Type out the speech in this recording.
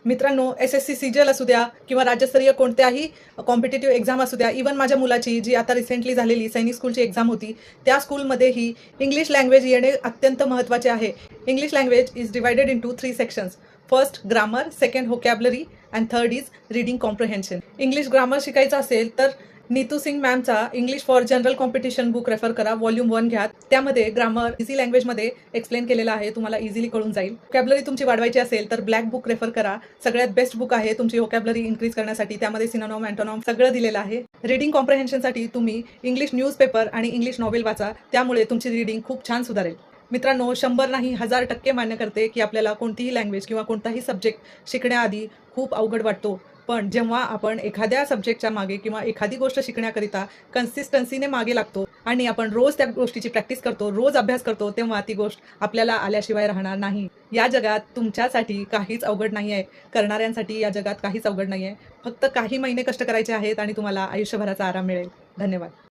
मित्रांनो, SSC CGL असू द्या किंवा राज्यस्तरीय कोणत्याही कॉम्पिटिटिव्ह एक्झाम असू द्या, इव्हन माझ्या मुलाची जी आता रिसेंटली झालेली सैनिक स्कूलची एक्झाम होती, त्या स्कूलमध्येही इंग्लिश लँग्वेज येणे अत्यंत महत्त्वाचे आहे. English language is divided into 3 sections. First grammar, second vocabulary and third is reading comprehension. English grammar शिकायचं असेल तर नीतू सिंग मॅमचा English for general competition book refer करा. व्हॉल्यूम 1 घ्या. त्यामध्ये ग्रामर इझी लँग्वेजमध्ये एक्सप्लेन केलेलं आहे, तुम्हाला इझिली कळून जाईल. व्होकॅब्युलरी तुमची वाढवायची असेल तर ब्लॅक बुक रेफर करा. सगळ्यात बेस्ट बुक आहे तुमची व्होकॅब्युलरी इन्क्रीज करण्यासाठी. त्यामध्ये सिनोनॉम, अँटोनॉम सगळं दिलेलं आहे. रीडिंग कॉम्प्रिहेन्शनसाठी तुम्ही इंग्लिश न्यूजपेपर आणि इंग्लिश नॉवेल वाचा, त्यामुळे तुमची रीडिंग खूप छान सुधारेल. मित्रांनो, 100 नाही 1000% मान्य करते की आपल्याला कोणतीही लँग्वेज किंवा कोणताही सब्जेक्ट शिकण्याआधी खूप अवघड वाटतो. पण जेव्हा आपण एखाद्या सब्जेक्टच्या मागे किंवा एखादी गोष्ट शिकण्याकरिता कन्सिस्टन्सीने मागे लागतो आणि आपण रोज त्या गोष्टीची प्रॅक्टिस करतो, रोज अभ्यास करतो, तेव्हा ती गोष्ट आपल्याला आल्याशिवाय राहणार नाही. या जगात तुमच्यासाठी काहीच अवघड नाही आहे. करणाऱ्यांसाठी या जगात काहीच अवघड नाही आहे. फक्त काही महिने कष्ट करायचे आहेत आणि तुम्हाला आयुष्यभराचा आराम मिळेल. धन्यवाद.